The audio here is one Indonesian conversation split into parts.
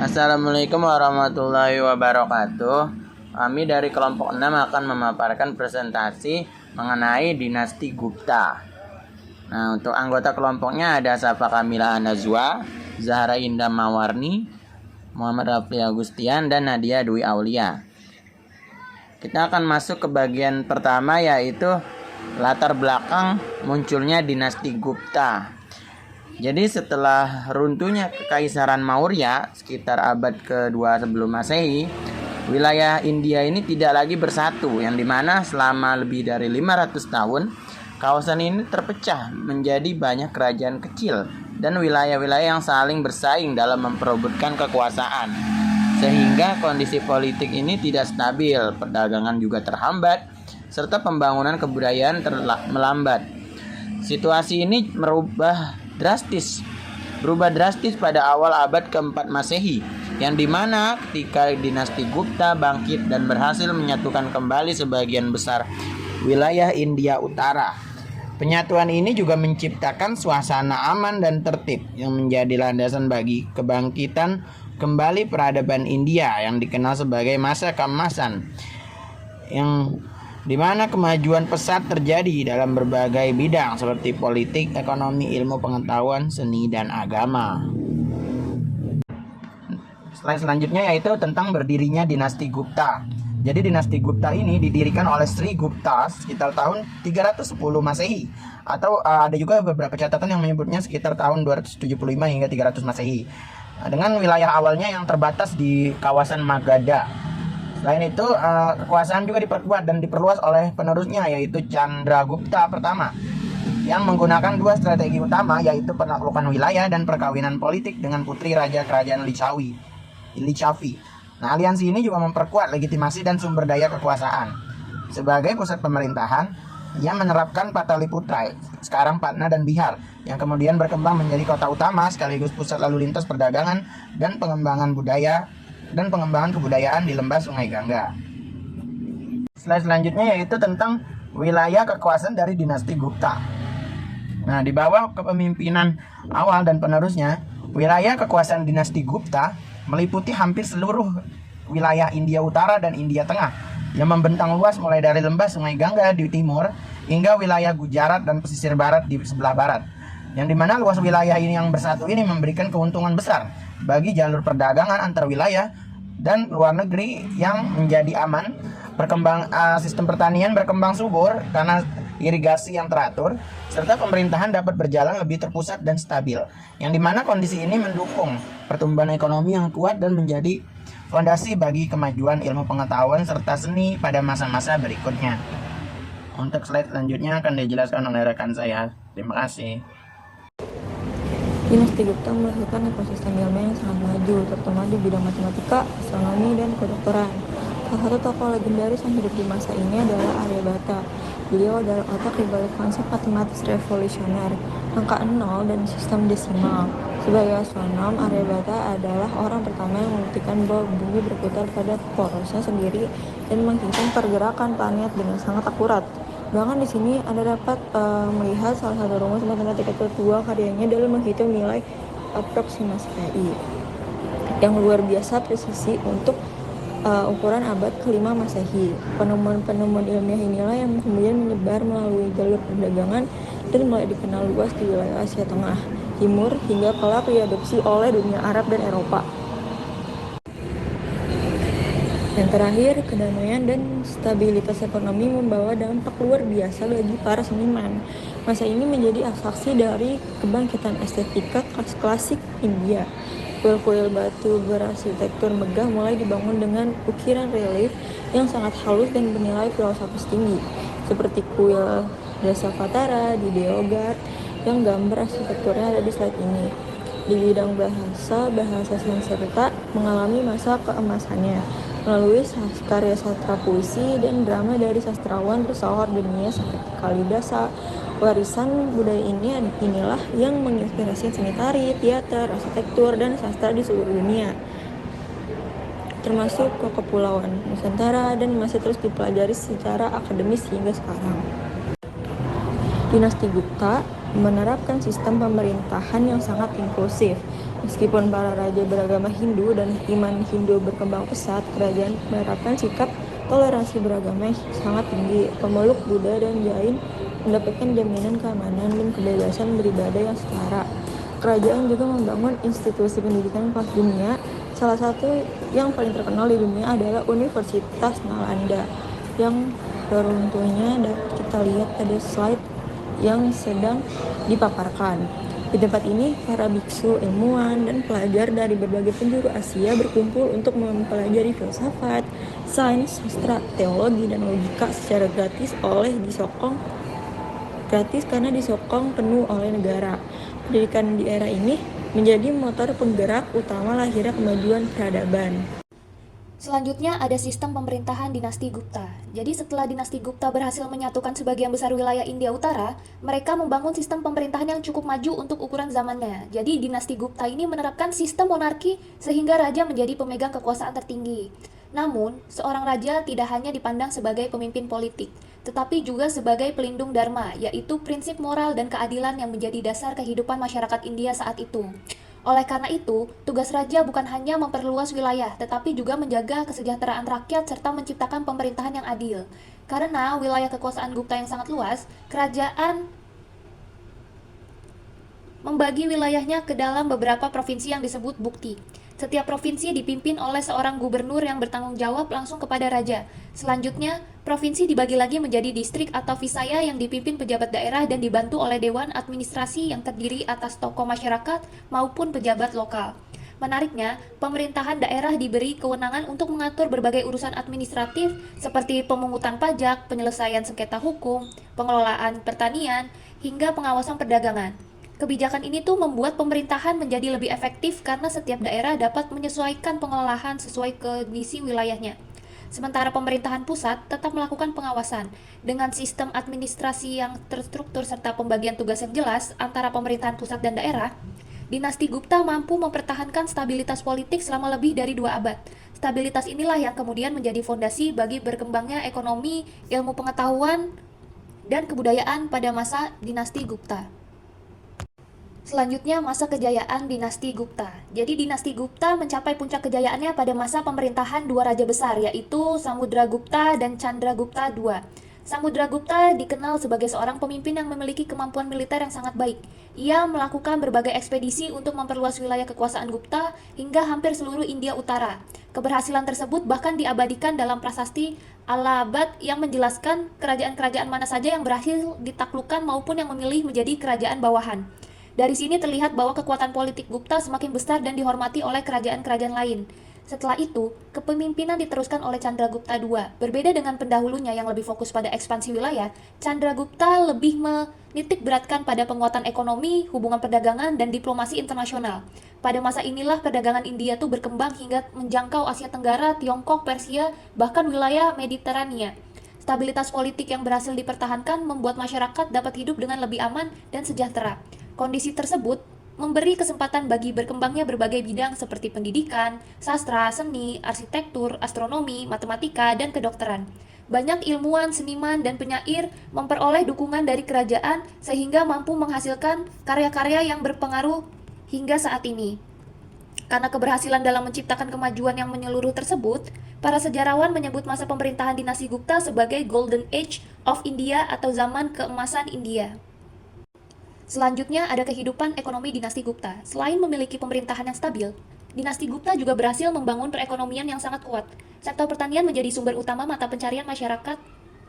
Assalamualaikum warahmatullahi wabarakatuh. Kami dari kelompok 6 akan memaparkan presentasi mengenai dinasti Gupta. Nah, untuk anggota kelompoknya ada Safa Kamila Anazwa, Zahra Indah Mawarni, Muhammad Rafli Agustian, dan Nadia Dwi Aulia. Kita akan masuk ke bagian pertama, yaitu latar belakang munculnya dinasti Gupta. Jadi setelah runtuhnya Kekaisaran Maurya sekitar abad ke-2 sebelum Masehi, wilayah India ini tidak lagi bersatu, yang dimana selama lebih dari 500 tahun kawasan ini terpecah menjadi banyak kerajaan kecil dan wilayah-wilayah yang saling bersaing dalam memperebutkan kekuasaan. Sehingga kondisi politik ini tidak stabil, perdagangan juga terhambat, serta pembangunan kebudayaan melambat. Situasi ini berubah drastis pada awal abad ke-4 Masehi, yang dimana ketika dinasti Gupta bangkit dan berhasil menyatukan kembali sebagian besar wilayah India Utara. Penyatuan ini juga menciptakan suasana aman dan tertib yang menjadi landasan bagi kebangkitan kembali peradaban India yang dikenal sebagai masa keemasan, yang dimana kemajuan pesat terjadi dalam berbagai bidang seperti politik, ekonomi, ilmu pengetahuan, seni, dan agama. Slide selanjutnya yaitu tentang berdirinya dinasti Gupta. Jadi dinasti Gupta ini didirikan oleh Sri Gupta sekitar tahun 310 Masehi, atau ada juga beberapa catatan yang menyebutnya sekitar tahun 275 hingga 300 Masehi. Dengan wilayah awalnya yang terbatas di kawasan Magadha. Selain itu, kekuasaan juga diperkuat dan diperluas oleh penerusnya, yaitu Chandragupta pertama, yang menggunakan dua strategi utama, yaitu penaklukan wilayah dan perkawinan politik dengan putri raja kerajaan Lichavi. Nah, aliansi ini juga memperkuat legitimasi dan sumber daya kekuasaan. Sebagai pusat pemerintahan, ia menerapkan Pataliputra, sekarang Patna dan Bihar, yang kemudian berkembang menjadi kota utama sekaligus pusat lalu lintas perdagangan dan pengembangan kebudayaan di lembah Sungai Gangga. Slide selanjutnya yaitu tentang wilayah kekuasaan dari dinasti Gupta. Nah, di bawah kepemimpinan awal dan penerusnya, wilayah kekuasaan dinasti Gupta meliputi hampir seluruh wilayah India Utara dan India Tengah, yang membentang luas mulai dari lembah Sungai Gangga di timur hingga wilayah Gujarat dan pesisir barat di sebelah barat. Yang dimana luas wilayah ini yang bersatu ini memberikan keuntungan besar bagi jalur perdagangan antar wilayah dan luar negeri yang menjadi aman. Sistem pertanian berkembang subur karena irigasi yang teratur, serta pemerintahan dapat berjalan lebih terpusat dan stabil, yang dimana kondisi ini mendukung pertumbuhan ekonomi yang kuat dan menjadi fondasi bagi kemajuan ilmu pengetahuan serta seni pada masa-masa berikutnya. Untuk slide selanjutnya akan dijelaskan oleh rekan saya. Terima kasih. Dinasti Gupta melahirkan ekosistem ilmu yang sangat maju, terutama di bidang matematika, astronomi, dan kedokteran. Salah satu tokoh legendaris yang hidup di masa ini adalah Aryabhata. Beliau adalah otak di balik konsep matematis revolusioner, angka 0 dan sistem desimal. Sebagai astronom, Aryabhata adalah orang pertama yang membuktikan bahwa bumi berputar pada porosnya sendiri dan menghitung pergerakan planet dengan sangat akurat. Bahkan di sini Anda dapat melihat salah satu rumus matematika tertua karyanya dalam menghitung nilai aproksimasi PI yang luar biasa presisi untuk ukuran abad ke-5 Masehi. Penemuan-penemuan ilmiah inilah yang kemudian menyebar melalui jalur perdagangan dan mulai dikenal luas di wilayah Asia Tengah, Timur, hingga kelak diadopsi oleh dunia Arab dan Eropa. Yang terakhir, kedamaian dan stabilitas ekonomi membawa dampak luar biasa bagi para seniman. Masa ini menjadi saksi dari kebangkitan estetika klasik India. Kuil-kuil batu berarsitektur megah mulai dibangun dengan ukiran relief yang sangat halus dan bernilai filosofis tinggi, seperti kuil Dasavatara di Deoghar yang gambar arsitekturnya ada di slide ini. Di bidang bahasa Sanskerta mengalami masa keemasannya melalui karya sastra puisi dan drama dari sastrawan tersohor dunia seperti Kalidasa. Warisan budaya inilah yang menginspirasi seni tari, teater, arsitektur, dan sastra di seluruh dunia, termasuk ke Kepulauan Nusantara, dan masih terus dipelajari secara akademis hingga sekarang. Dinasti Gupta menerapkan sistem pemerintahan yang sangat inklusif. Meskipun para raja beragama Hindu dan iman Hindu berkembang pesat, kerajaan menerapkan sikap toleransi beragama yang sangat tinggi. Pemeluk Buddha dan Jain mendapatkan jaminan keamanan dan kebebasan beribadah yang setara. Kerajaan juga membangun institusi pendidikan kelas dunia. Salah satu yang paling terkenal di dunia adalah Universitas Nalanda, yang runtuhnya dapat kita lihat pada slide yang sedang dipaparkan. Di tempat ini, para biksu, ilmuwan, dan pelajar dari berbagai penjuru Asia berkumpul untuk mempelajari filsafat, sains, sastra, teologi, dan logika secara gratis karena disokong penuh oleh negara. Pendidikan di era ini menjadi motor penggerak utama lahirnya kemajuan peradaban. Selanjutnya ada sistem pemerintahan dinasti Gupta. Jadi setelah dinasti Gupta berhasil menyatukan sebagian besar wilayah India Utara, mereka membangun sistem pemerintahan yang cukup maju untuk ukuran zamannya. Jadi dinasti Gupta ini menerapkan sistem monarki sehingga raja menjadi pemegang kekuasaan tertinggi. Namun, seorang raja tidak hanya dipandang sebagai pemimpin politik, tetapi juga sebagai pelindung dharma, yaitu prinsip moral dan keadilan yang menjadi dasar kehidupan masyarakat India saat itu. Oleh karena itu, tugas raja bukan hanya memperluas wilayah, tetapi juga menjaga kesejahteraan rakyat serta menciptakan pemerintahan yang adil. Karena wilayah kekuasaan Gupta yang sangat luas, kerajaan membagi wilayahnya ke dalam beberapa provinsi yang disebut bukti. Setiap provinsi dipimpin oleh seorang gubernur yang bertanggung jawab langsung kepada raja. Selanjutnya, provinsi dibagi lagi menjadi distrik atau visaya yang dipimpin pejabat daerah dan dibantu oleh dewan administrasi yang terdiri atas tokoh masyarakat maupun pejabat lokal. Menariknya, pemerintahan daerah diberi kewenangan untuk mengatur berbagai urusan administratif seperti pemungutan pajak, penyelesaian sengketa hukum, pengelolaan pertanian, hingga pengawasan perdagangan. Kebijakan ini tuh membuat pemerintahan menjadi lebih efektif karena setiap daerah dapat menyesuaikan pengelolaan sesuai kondisi wilayahnya. Sementara pemerintahan pusat tetap melakukan pengawasan dengan sistem administrasi yang terstruktur serta pembagian tugas yang jelas antara pemerintahan pusat dan daerah. Dinasti Gupta mampu mempertahankan stabilitas politik selama lebih dari 2 abad. Stabilitas inilah yang kemudian menjadi fondasi bagi berkembangnya ekonomi, ilmu pengetahuan, dan kebudayaan pada masa dinasti Gupta. Selanjutnya, masa kejayaan dinasti Gupta. Jadi dinasti Gupta mencapai puncak kejayaannya pada masa pemerintahan 2 raja besar, yaitu Samudragupta dan Chandragupta II. Samudragupta dikenal sebagai seorang pemimpin yang memiliki kemampuan militer yang sangat baik. Ia melakukan berbagai ekspedisi untuk memperluas wilayah kekuasaan Gupta hingga hampir seluruh India Utara. Keberhasilan tersebut bahkan diabadikan dalam prasasti Allahabad yang menjelaskan kerajaan-kerajaan mana saja yang berhasil ditaklukkan maupun yang memilih menjadi kerajaan bawahan. Dari sini terlihat bahwa kekuatan politik Gupta semakin besar dan dihormati oleh kerajaan-kerajaan lain. Setelah itu, kepemimpinan diteruskan oleh Chandragupta II. Berbeda dengan pendahulunya yang lebih fokus pada ekspansi wilayah, Chandragupta lebih menitik beratkan pada penguatan ekonomi, hubungan perdagangan, dan diplomasi internasional. Pada masa inilah perdagangan India tuh berkembang hingga menjangkau Asia Tenggara, Tiongkok, Persia, bahkan wilayah Mediterania. Stabilitas politik yang berhasil dipertahankan membuat masyarakat dapat hidup dengan lebih aman dan sejahtera. Kondisi tersebut memberi kesempatan bagi berkembangnya berbagai bidang seperti pendidikan, sastra, seni, arsitektur, astronomi, matematika, dan kedokteran. Banyak ilmuwan, seniman, dan penyair memperoleh dukungan dari kerajaan sehingga mampu menghasilkan karya-karya yang berpengaruh hingga saat ini. Karena keberhasilan dalam menciptakan kemajuan yang menyeluruh tersebut, para sejarawan menyebut masa pemerintahan dinasti Gupta sebagai Golden Age of India atau zaman keemasan India. Selanjutnya ada kehidupan ekonomi dinasti Gupta. Selain memiliki pemerintahan yang stabil, dinasti Gupta juga berhasil membangun perekonomian yang sangat kuat. Sektor pertanian menjadi sumber utama mata pencarian masyarakat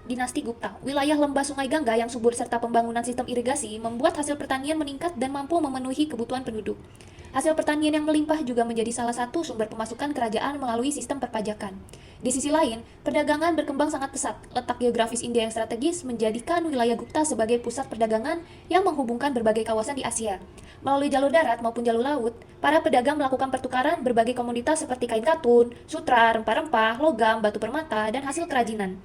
dinasti Gupta. Wilayah lembah Sungai Gangga yang subur serta pembangunan sistem irigasi membuat hasil pertanian meningkat dan mampu memenuhi kebutuhan penduduk. Hasil pertanian yang melimpah juga menjadi salah satu sumber pemasukan kerajaan melalui sistem perpajakan. Di sisi lain, perdagangan berkembang sangat pesat. Letak geografis India yang strategis menjadikan wilayah Gupta sebagai pusat perdagangan yang menghubungkan berbagai kawasan di Asia. Melalui jalur darat maupun jalur laut, para pedagang melakukan pertukaran berbagai komoditas seperti kain katun, sutra, rempah-rempah, logam, batu permata, dan hasil kerajinan.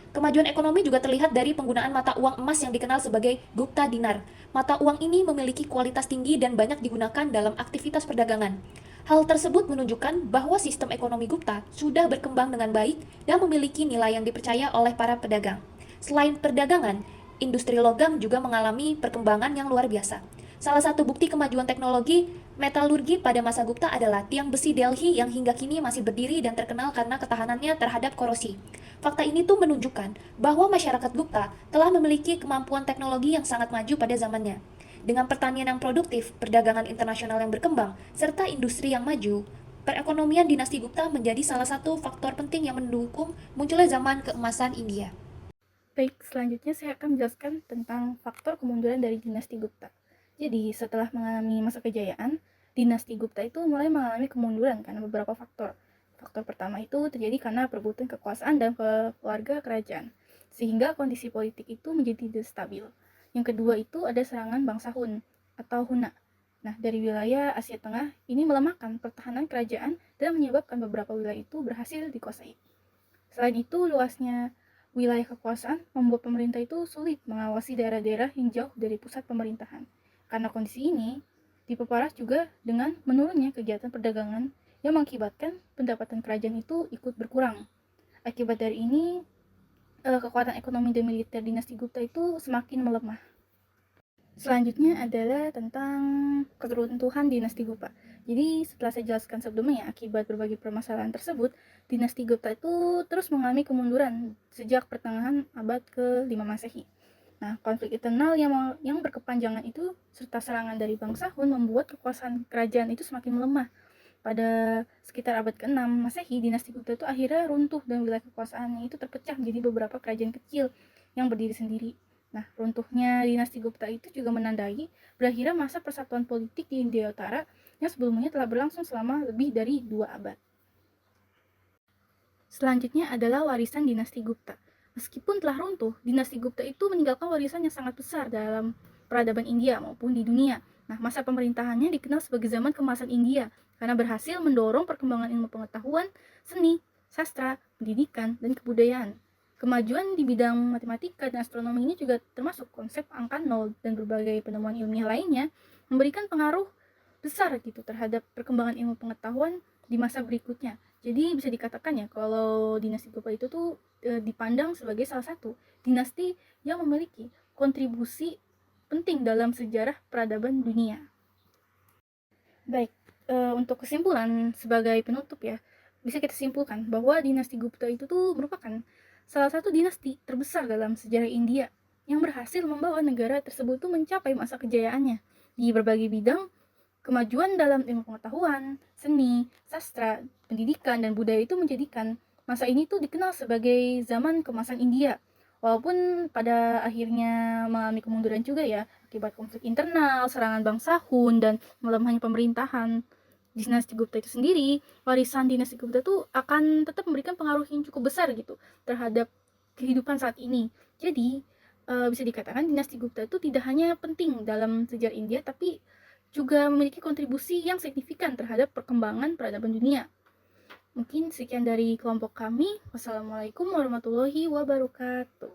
Kemajuan ekonomi juga terlihat dari penggunaan mata uang emas yang dikenal sebagai Gupta Dinar. Mata uang ini memiliki kualitas tinggi dan banyak digunakan dalam aktivitas perdagangan. Hal tersebut menunjukkan bahwa sistem ekonomi Gupta sudah berkembang dengan baik dan memiliki nilai yang dipercaya oleh para pedagang. Selain perdagangan, industri logam juga mengalami perkembangan yang luar biasa. Salah satu bukti kemajuan teknologi Metalurgi pada masa Gupta adalah tiang besi Delhi yang hingga kini masih berdiri dan terkenal karena ketahanannya terhadap korosi. Fakta ini tuh menunjukkan bahwa masyarakat Gupta telah memiliki kemampuan teknologi yang sangat maju pada zamannya. Dengan pertanian yang produktif, perdagangan internasional yang berkembang, serta industri yang maju, perekonomian dinasti Gupta menjadi salah satu faktor penting yang mendukung munculnya zaman keemasan India. Baik, selanjutnya saya akan menjelaskan tentang faktor kemunduran dari dinasti Gupta. Jadi, setelah mengalami masa kejayaan, dinasti Gupta itu mulai mengalami kemunduran karena beberapa faktor. Faktor pertama itu terjadi karena perebutan kekuasaan dan keluarga kerajaan, sehingga kondisi politik itu menjadi tidak stabil. Yang kedua itu ada serangan bangsa Hun atau Huna. Nah, dari wilayah Asia Tengah, ini melemahkan pertahanan kerajaan dan menyebabkan beberapa wilayah itu berhasil dikuasai. Selain itu, luasnya wilayah kekuasaan membuat pemerintah itu sulit mengawasi daerah-daerah yang jauh dari pusat pemerintahan. Karena kondisi ini diperparah juga dengan menurunnya kegiatan perdagangan yang mengakibatkan pendapatan kerajaan itu ikut berkurang. Akibat dari ini, kekuatan ekonomi dan militer dinasti Gupta itu semakin melemah. Selanjutnya adalah tentang keruntuhan dinasti Gupta. Jadi setelah saya jelaskan sebelumnya, akibat berbagai permasalahan tersebut, dinasti Gupta itu terus mengalami kemunduran sejak pertengahan abad ke-5 Masehi. Nah, konflik internal yang berkepanjangan itu serta serangan dari bangsa Hun membuat kekuasaan kerajaan itu semakin melemah. Pada sekitar abad ke-6 Masehi, dinasti Gupta itu akhirnya runtuh dan wilayah kekuasaannya itu terpecah menjadi beberapa kerajaan kecil yang berdiri sendiri. Nah, runtuhnya dinasti Gupta itu juga menandai berakhirnya masa persatuan politik di India Utara yang sebelumnya telah berlangsung selama lebih dari 2 abad. Selanjutnya adalah warisan dinasti Gupta. Meskipun telah runtuh, dinasti Gupta itu meninggalkan warisan yang sangat besar dalam peradaban India maupun di dunia. Nah, masa pemerintahannya dikenal sebagai zaman keemasan India karena berhasil mendorong perkembangan ilmu pengetahuan, seni, sastra, pendidikan, dan kebudayaan. Kemajuan di bidang matematika dan astronomi ini juga termasuk konsep angka nol dan berbagai penemuan ilmiah lainnya memberikan pengaruh besar gitu terhadap perkembangan ilmu pengetahuan di masa berikutnya. Jadi bisa dikatakan ya kalau dinasti Gupta itu tuh dipandang sebagai salah satu dinasti yang memiliki kontribusi penting dalam sejarah peradaban dunia. Baik, untuk kesimpulan sebagai penutup ya, bisa kita simpulkan bahwa dinasti Gupta itu tuh merupakan salah satu dinasti terbesar dalam sejarah India yang berhasil membawa negara tersebut tuh mencapai masa kejayaannya di berbagai bidang. Kemajuan dalam ilmu pengetahuan, seni, sastra, pendidikan, dan budaya itu menjadikan masa ini tuh dikenal sebagai zaman keemasan India. Walaupun pada akhirnya mengalami kemunduran juga ya, akibat konflik internal, serangan bangsa Hun, dan melemahnya pemerintahan dinasti Gupta itu sendiri, warisan dinasti Gupta itu akan tetap memberikan pengaruh yang cukup besar gitu terhadap kehidupan saat ini. Jadi bisa dikatakan dinasti Gupta itu tidak hanya penting dalam sejarah India, tapi juga memiliki kontribusi yang signifikan terhadap perkembangan peradaban dunia. Mungkin sekian dari kelompok kami. Wassalamualaikum warahmatullahi wabarakatuh.